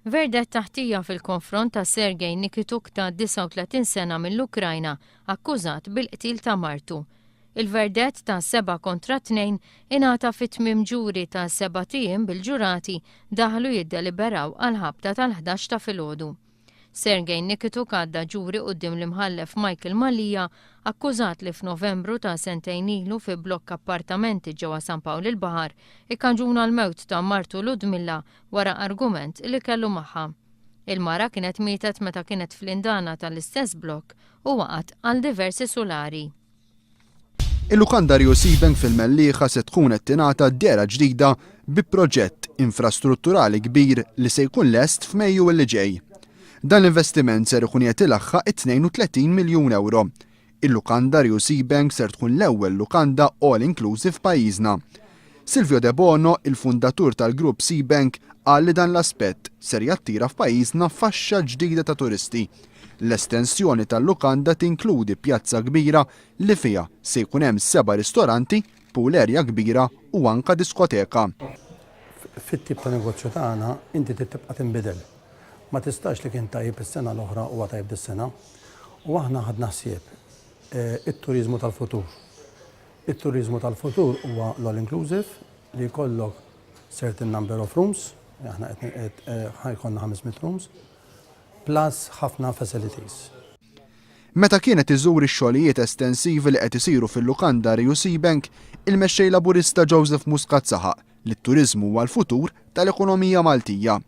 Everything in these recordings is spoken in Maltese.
Verdet taħtija fil-konfront ta' Sergej Nikituk ta' 39 sena mill-Ukrajna, akkużat bil-qtil ta' martu. Il-verdett ta' 7-2 ingħata fit-tmiem ġuri ta' 7 tiem bil-ġurati daħlu jiddeliberaw għal-ħabta tal-11 ta' filgħodu. Sergej Nikituk għadda ġuri quddiem l-imħallef Michael Malija, akkużat li f'Novembru ta' sentejn ilu fi blokk appartamenti ġewwa San Pawl il-Baħar ikkanġuna l-mewt ta' martu Ludmilla wara argument li kellu magħha. Il-mara kienet mietet meta kienet fl-indana tal-istess blokk u waqgħet għal diversi sulari. Il-lukanda Rio Bank fil-Mellieħa se tkun qed tingħata dera ġdida bi proġett infrastrutturali kbir li se jkun lest f'Mejju li ġej. Dan l-investiment ser ikun jagħtilha 32 miljun euro. Il-lukanda Rio Bank ser tkun l-ewwel lukanda all-inclusive f'pajjiżna. Silvio De Bono, il-fundatur tal-grupp Bank, qal li dan l-aspett ser jattira f'pajjiżna faxxa ġdida ta' turisti. L-estensjoni tal-lukanda tinkludi pjazza kbira li fiha se jkun hemm 7 ristoranti, pool area kbira u anka diskoteka. Fit-tip ta' negozju tagħna inti tibqa' tinbidel. Ma tistax li kien tajjeb is-sena l-oħra huwa tajjeb dis-sena. U aħna ħadna ħsieb it-turiżmu tal-futur. It-turiżmu tal-futur huwa l-all-inclusive li jkollok certain number of rooms, aħna ħajkonna 500 rooms, plus ħafna facilities. Meta kienet iżur ix-xogħlijiet estensivi li qed isiru fil-lukanda Rio Bank, il-mexxej laburista Joseph Muscat saħaq li t-turiżmu huwa l-futur tal-ekonomija Maltija.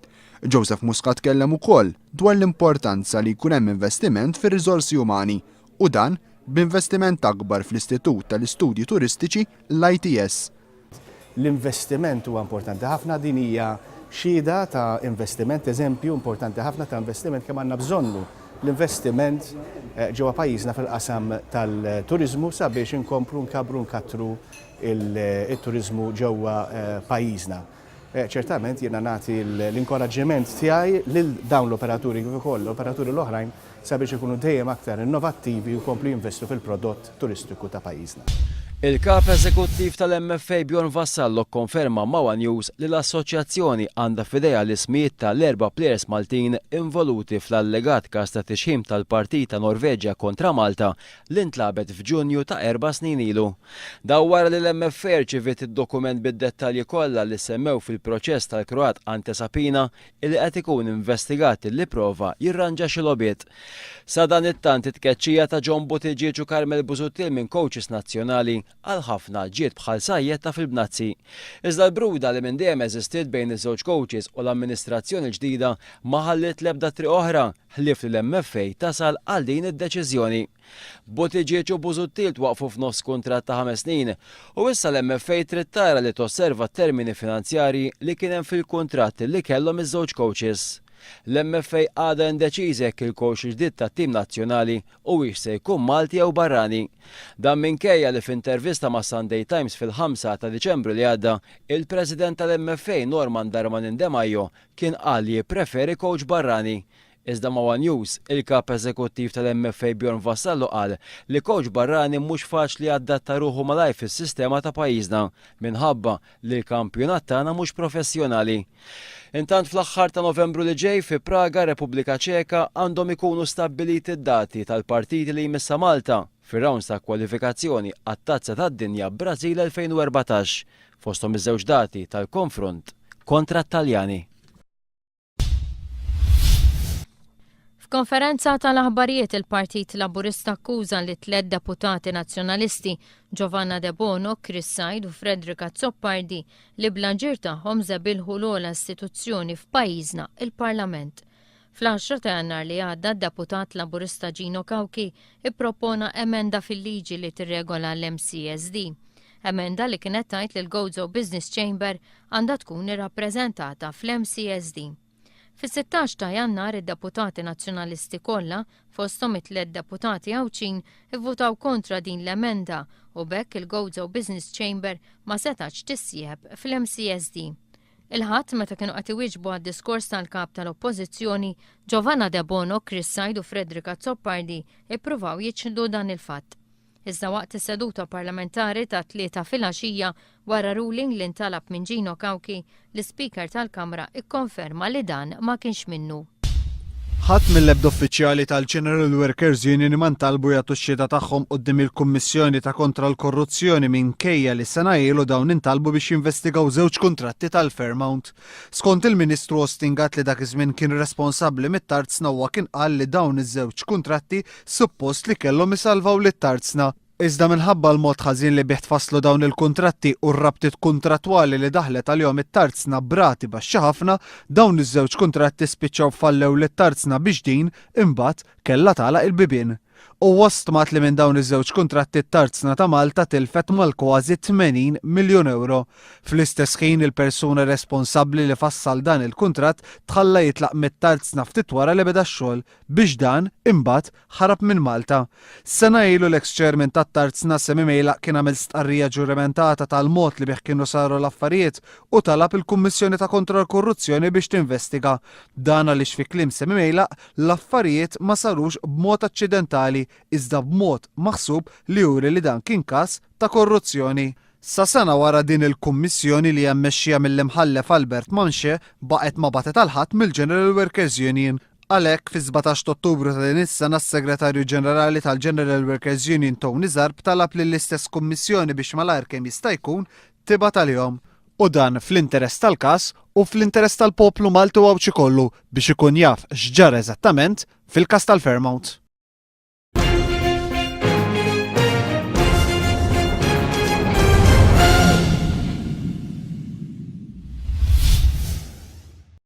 Joseph Muscat kellem ukoll dwar l-importanza li jkun hemm investiment fir-riżorsi umani u dan b'investiment akbar fl-Istitut tal-Istudji Turistiċi l-ITS. L-investiment huwa importanti ħafna, din hija xhieda ta' investiment, eżempju importanti ħafna ta' investiment kemm għandna bżonnu l-investiment ġewwa pajjiżna fil-qasam tal-turiżmu sabiex inkomplu nkabru nkattru il-turiżmu ġewwa pajjiżna. Ċertament jiena nagħti l-inkoraġġiment tiegħi lil dawn l-operaturi kif ukoll l-operaturi l-oħrajn sabiex ikunu dejjem aktar innovattivi u jkomplu jinvestu fil-prodott turistiku ta' pajjiżna. Il-kap eżekuttiv tal-MFA Bjorn Vassallo konferma ma' News li l-assoċjazzjoni għandha f'idejha l-ismijiet tal-4 plejers Maltin involuti fl-allegat każ ta' tixħim tal-partita Norveġja kontra Malta li ntlabet f'Ġunju ta' 4 snin ilu. Daw wara li l-MFA rċiviet id-dokument bid-dettalji kollha li semmew fil-proċess tal-Kroat Ante Sapina li qed ikun investigat li prova jirranġa xi lobiet. Sa dan it-tant it-tkeċċija ta' John Buttigieg u Carmel Busuttil minn coaches nazzjonali għal ħafna ġiet bħal sajjetta fil-Bnazzi. Iżda l-bruda li minn dejjem eżistiet bejn iż-żewġ coaches u l-amministrazzjoni ġdida ma ħallit l-ebda triq oħra ħlief li l-MFA tasal għal din id-deċiżjoni. Buttigieg u Busuttil twaqfu f'nofs kuntratt ta' 5 snin u issa l-MFA trid tara li tosserva t-termini finanzjarji li kien hemm fil-kuntratt li kellhom iż-żewġ coaches. L-MFA għadha indeċiżi jekk il-coach ġdid tat-tim nazzjonali huwiex se jkun Malti jew barrani. Dan minkejja li f'intervista ma' Sunday Times fil-5 ta' Diċembru li għadda, il-President tal-MFA Norman Darman Indemajo kien qal li jippreferi coach barrani. Iżda ma' News, il-kap eżekuttiv tal-MFA Bjorn Vassallo qal li coach barrani mhux faċli adatta ruħu malaj fis-sistema ta' pajjiżna minħabba li l-kampjonat tagħna mhux professjonali. Intant fl-aħħar ta' Novembru li ġej fi Praga, Repubblika Ċeka, għandhom ikunu stabbiliti d-dati tal-partiti li jmissa Malta fir-rounds ta' kwalifikazzjoni għat-Tazza tad-Dinja Brażil 2014 fosthom iż-żewġ dati tal-konfront kontra t-Taljani. F'konferenza tal-aħbarijiet il-Partit Laburista akkuża li 3 deputati nazzjonalisti Giovanna De Bono, Chris Said u Fredrika Zoppardi li bl-ġir tagħhom żebilħu l-ogħla istituzzjoni f'pajjiżna il-Parlament. Fl-10 ta' Jannar li għadda d-deputat Laburista Gino Kawki ippropona emenda fil-liġi li tirregola l-MCSD. Emenda li kienet tgħid li l-Gozo Business Chamber għandha tkun irrappreżentata fl-MCSD. Fis-16 ta' Jannar id-deputati nazzjonalisti kollha fosthom 3 deputati Awċin ivvutaw kontra din l-emenda u bekk il-Gozo Business Chamber ma setax tissieħeb fl-MCSD. Il-ħadd meta kienu qed iwieġbu għad-diskors tal-kap tal-Oppożizzjoni Giovanna De Bono, Chris Said u Fredrika Zoppardi ippruvaw jiċċdu dan il-fatt. Iżda waqt is-seduta parlamentari ta' 3 filgħaxija wara ruling li ntalab minn Gino Kawki, l-Speaker tal-Kamra ikkonferma li dan ma kienx minnu. Ħadd mill-ebda uffiċjali tal-General Workers Union ma ntalbu jagħtu x-xhieda tagħhom quddiem il-Kummissjoni ta' kontra l-Korruzzjoni minkejja li sena ilu dawn intalbu biex jinvestigaw żewġ kuntratti tal-Fairmount. Skont il-Ministru Ostingat li dak iż-żmien kien responsabbli mit-Tarzna huwa kien qal li dawn iż-żewġ kuntratti suppost li kellhom isalvaw lit-Tarzna. Iżda minħabba l-mod ħażin li bieħ tfasslu dawn il-kuntratti u r-rabtiet kontrattwali li daħlet għalihom it-Tarzna brati baxxi ħafna, dawn iż-żewġ kuntratti spiċċaw fallew lit-Tarzna biex din imbagħad kellha tagħlaq il-bibien. U wastmat li minn dawn iż-żewġ kuntratti t-Tarzna ta' Malta tilfet mal-kważi 80 miljun euro. Fl-istess ħin il-persuna responsabbli li fassal dan il-kuntratt tħalla jitlaq mit-Tarzna ftit wara li beda x-xogħol biex dan imbagħad ħarab minn Malta. Sena ilu l-ex-chairman tat-Tarzna Semi Mejlaq kien għamel stqarrija ġuramentata tal-mod li bih kienu saru l-affarijiet u talab il-Kummissjoni ta' kontra l-Korruzzjoni biex tinvestiga. Dan għaliex fi kliem Semi Mejlaq l-affarijiet ma sarux b'mod aċċidentali iżda b'mod maħsub li juri li dan kien każ ta' korruzzjoni. Sa sena wara din il-kummissjoni li jammexxija mill-imħallef Albert Manxe baqgħet ma batet għal ħadd mill-General Workers Union. Għalhekk fi 17 Ottubru ta' din is-sena s-Segretarju Ġenerali tal-General Workers Union Tony Zarb talab lill-istess kummissjoni biex malajr kemm jista' jkun tibgħat għalihom. U dan fl-interess tal-każ u fl-interess tal-poplu Malti u kollu biex ikun jaf x'ġara eżattament fil-każ tal-Fairmount.